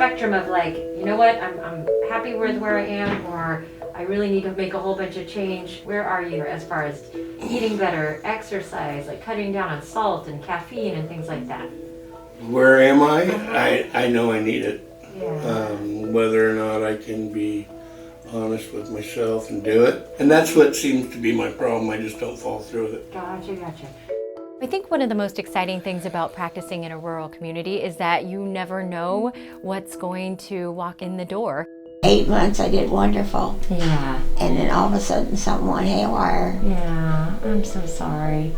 spectrum of like, you know what, I'm happy with where I am, or I really need to make a whole bunch of change. Where are you as far as eating better, exercise, like cutting down on salt and caffeine and things like that? Where am I? I know I need it. Yeah. Whether or not I can be honest with myself and do it. And that's what seems to be my problem. I just don't follow through with it. Gotcha. I think one of the most exciting things about practicing in a rural community is that you never know what's going to walk in the door. 8 months I did wonderful. Yeah. And then all of a sudden something went haywire. Yeah, I'm so sorry.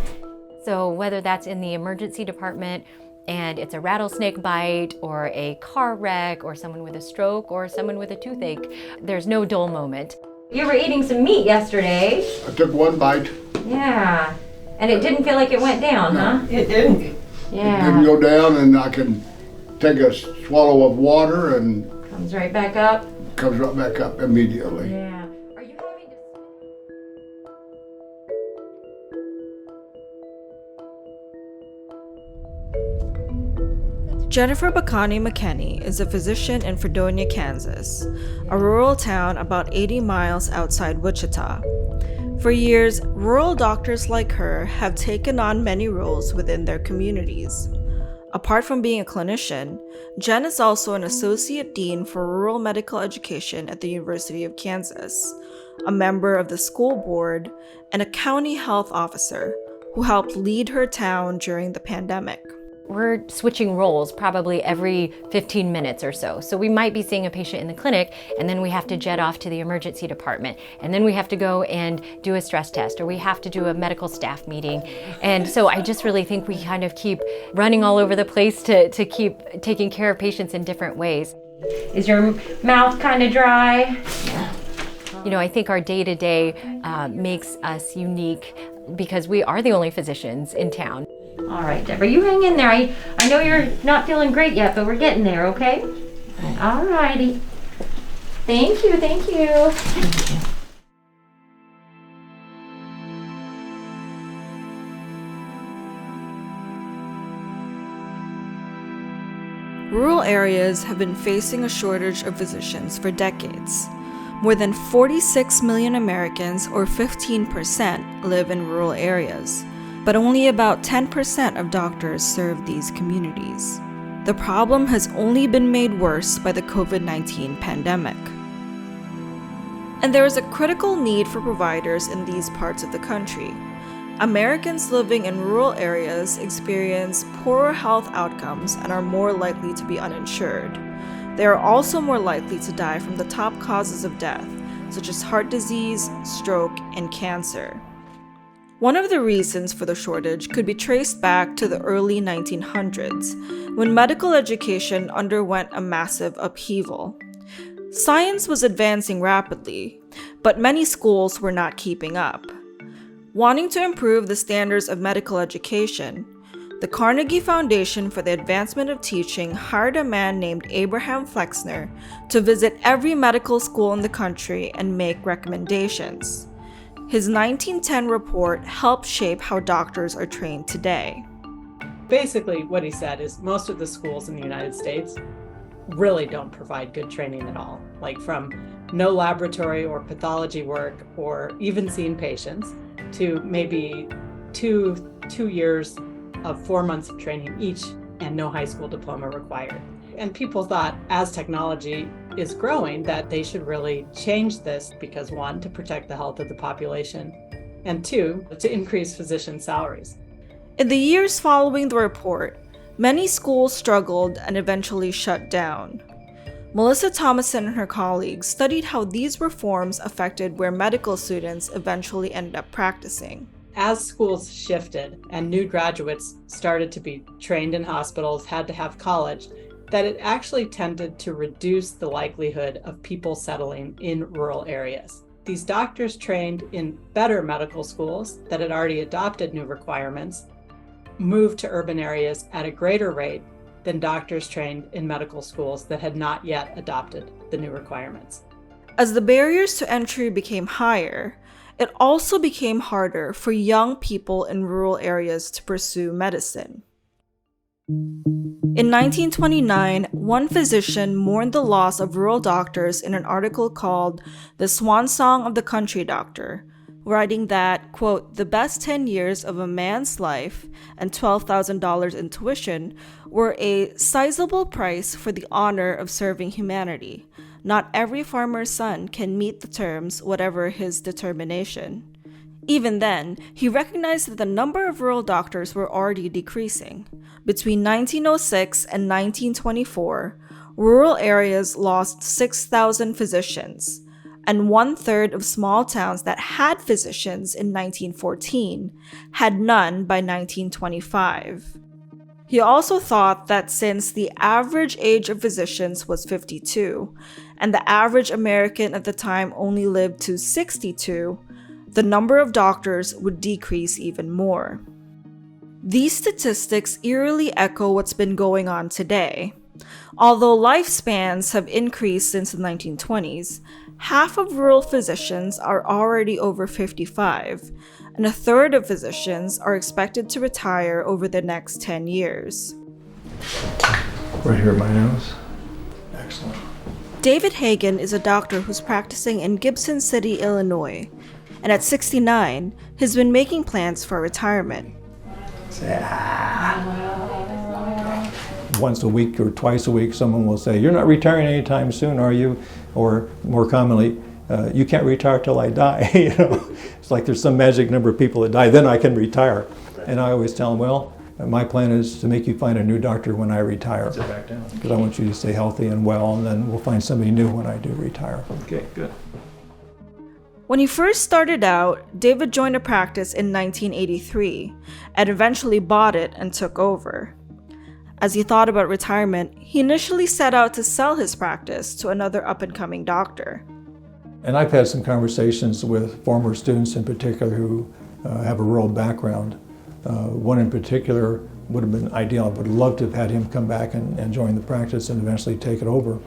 So whether that's in the emergency department and it's a rattlesnake bite or a car wreck or someone with a stroke or someone with a toothache, there's no dull moment. You were eating some meat yesterday. I took one bite. Yeah. And it didn't feel like it went down, huh? It didn't. Yeah. It didn't go down, and I can take a swallow of water and Comes right back up. comes right back up immediately. Yeah. Are you having to... Jennifer Bacani McKenney is a physician in Fredonia, Kansas, a rural town about 80 miles outside Wichita. For years, rural doctors like her have taken on many roles within their communities. Apart from being a clinician, Jen is also an associate dean for rural medical education at the University of Kansas, a member of the school board, and a county health officer who helped lead her town during the pandemic. We're switching roles probably every 15 minutes or so. So we might be seeing a patient in the clinic and then we have to jet off to the emergency department. And then we have to go and do a stress test, or we have to do a medical staff meeting. And so I just really think we kind of keep running all over the place to keep taking care of patients in different ways. Is your mouth kind of dry? You know, I think our day-to-day makes us unique because we are the only physicians in town. All right, Deborah, you hang in there. I know you're not feeling great yet, but we're getting there, okay? All righty. Thank you. Rural areas have been facing a shortage of physicians for decades. More than 46 million Americans, or 15%, live in rural areas, but only about 10% of doctors serve these communities. The problem has only been made worse by the COVID-19 pandemic. And there is a critical need for providers in these parts of the country. Americans living in rural areas experience poorer health outcomes and are more likely to be uninsured. They are also more likely to die from the top causes of death, such as heart disease, stroke, and cancer. One of the reasons for the shortage could be traced back to the early 1900s, when medical education underwent a massive upheaval. Science was advancing rapidly, but many schools were not keeping up. Wanting to improve the standards of medical education, the Carnegie Foundation for the Advancement of Teaching hired a man named Abraham Flexner to visit every medical school in the country and make recommendations. His 1910 report helped shape how doctors are trained today. Basically, what he said is most of the schools in the United States really don't provide good training at all, like from no laboratory or pathology work or even seeing patients to maybe two years of 4 months of training each and no high school diploma required. And people thought as technology is growing that they should really change this because one, to protect the health of the population, and two, to increase physician salaries. In the years following the report, many schools struggled and eventually shut down. Melissa Thomason and her colleagues studied how these reforms affected where medical students eventually ended up practicing. As schools shifted and new graduates started to be trained in hospitals, had to have college, that it actually tended to reduce the likelihood of people settling in rural areas. These doctors trained in better medical schools that had already adopted new requirements moved to urban areas at a greater rate than doctors trained in medical schools that had not yet adopted the new requirements. As the barriers to entry became higher, it also became harder for young people in rural areas to pursue medicine. In 1929, one physician mourned the loss of rural doctors in an article called The Swan Song of the Country Doctor, writing that, quote, the best 10 years of a man's life and $12,000 in tuition were a sizable price for the honor of serving humanity. Not every farmer's son can meet the terms, whatever his determination. Even then, he recognized that the number of rural doctors were already decreasing. Between 1906 and 1924, rural areas lost 6,000 physicians, and 1/3 of small towns that had physicians in 1914 had none by 1925. He also thought that since the average age of physicians was 52, and the average American at the time only lived to 62, the number of doctors would decrease even more. These statistics eerily echo what's been going on today. Although lifespans have increased since the 1920s, half of rural physicians are already over 55, and 1/3 of physicians are expected to retire over the next 10 years. Right here at my nose. Excellent. David Hagan is a doctor who's practicing in Gibson City, Illinois, and at 69, has been making plans for retirement. Once a week or twice a week, someone will say, "You're not retiring anytime soon, are you?" Or more commonly, "You can't retire till I die." You know, it's like there's some magic number of people that die, then I can retire. And I always tell them, well, my plan is to make you find a new doctor when I retire. Because I want you to stay healthy and well, and then we'll find somebody new when I do retire. Okay, good. When he first started out, David joined a practice in 1983 and eventually bought it and took over. As he thought about retirement, he initially set out to sell his practice to another up-and-coming doctor. And I've had some conversations with former students in particular who have a rural background. One in particular would have been ideal. I would love to have had him come back and join the practice and eventually take it over.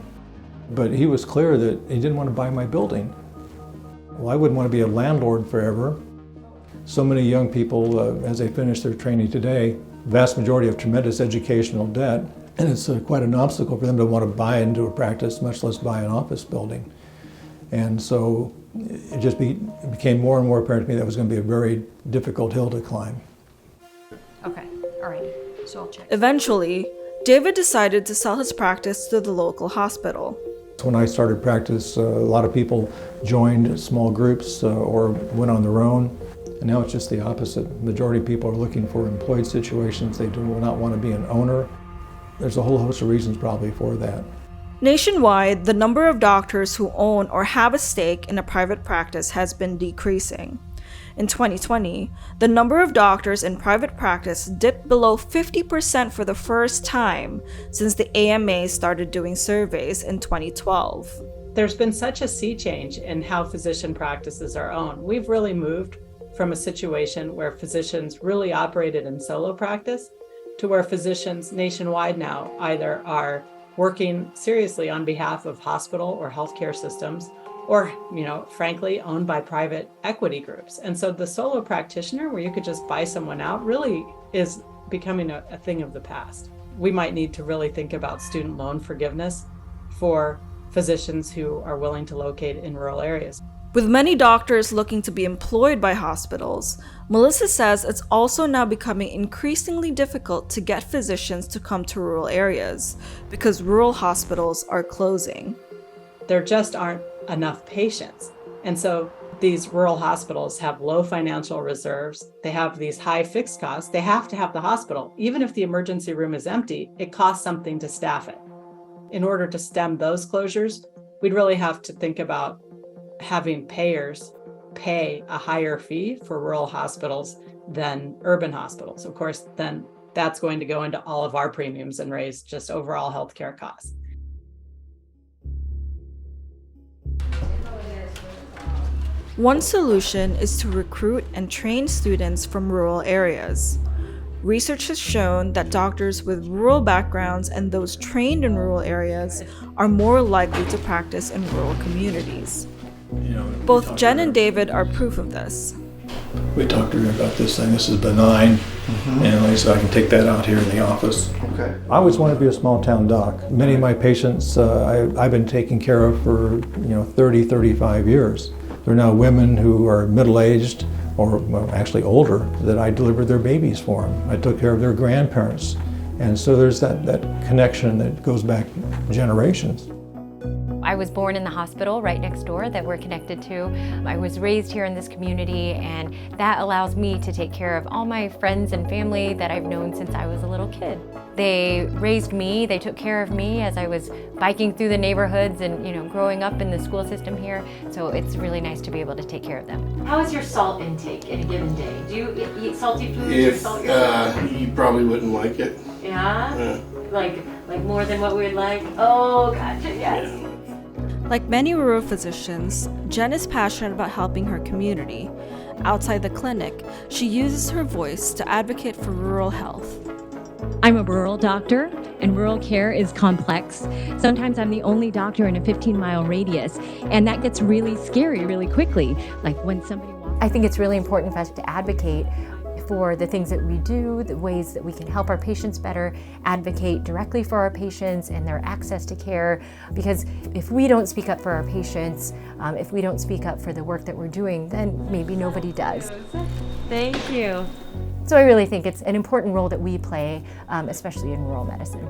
But he was clear that he didn't want to buy my building. Well, I wouldn't want to be a landlord forever. So many young people, as they finish their training today, vast majority have tremendous educational debt, and it's quite an obstacle for them to want to buy into a practice, much less buy an office building. And so it just became more and more apparent to me that was going to be a very difficult hill to climb. Okay, all right. So I'll check. Eventually, David decided to sell his practice to the local hospital. When I started practice, a lot of people joined small groups or went on their own. And now it's just the opposite. The majority of people are looking for employed situations. They do not want to be an owner. There's a whole host of reasons probably for that. Nationwide, the number of doctors who own or have a stake in a private practice has been decreasing. In 2020, the number of doctors in private practice dipped below 50% for the first time since the AMA started doing surveys in 2012. There's been such a sea change in how physician practices are owned. We've really moved from a situation where physicians really operated in solo practice to where physicians nationwide now either are working seriously on behalf of hospital or healthcare systems, or, frankly, owned by private equity groups. And so the solo practitioner, where you could just buy someone out, really is becoming a thing of the past. We might need to really think about student loan forgiveness for physicians who are willing to locate in rural areas. With many doctors looking to be employed by hospitals, Melissa says it's also now becoming increasingly difficult to get physicians to come to rural areas because rural hospitals are closing. There just aren't enough patients. And so these rural hospitals have low financial reserves. They have these high fixed costs. They have to have the hospital. Even if the emergency room is empty, it costs something to staff it. In order to stem those closures, we'd really have to think about having payers pay a higher fee for rural hospitals than urban hospitals. Of course, then that's going to go into all of our premiums and raise just overall healthcare costs. One solution is to recruit and train students from rural areas. Research has shown that doctors with rural backgrounds and those trained in rural areas are more likely to practice in rural communities. Both Jen and David are proof of this. We talked to her about this thing. This is benign, and at least I can take that out here in the office. Okay. I always wanted to be a small town doc. Many of my patients I've been taking care of for 30, 35 years. They're now women who are middle-aged or well, actually older that I delivered their babies for them. I took care of their grandparents. And so there's that connection that goes back generations. I was born in the hospital right next door that we're connected to. I was raised here in this community, and that allows me to take care of all my friends and family that I've known since I was a little kid. They raised me, they took care of me as I was biking through the neighborhoods and growing up in the school system here. So it's really nice to be able to take care of them. How is your salt intake in a given day? Do you eat salty foods? You probably wouldn't like it. Yeah? Like more than what we would like? Oh, gotcha, yes. Yeah. Like many rural physicians, Jen is passionate about helping her community. Outside the clinic, she uses her voice to advocate for rural health. I'm a rural doctor, and rural care is complex. Sometimes I'm the only doctor in a 15-mile radius, and that gets really scary really quickly. Like when somebody walks. I think it's really important for us to advocate for the things that we do, the ways that we can help our patients better, advocate directly for our patients and their access to care. Because if we don't speak up for our patients, if we don't speak up for the work that we're doing, then maybe nobody does. Thank you. So I really think it's an important role that we play, especially in rural medicine.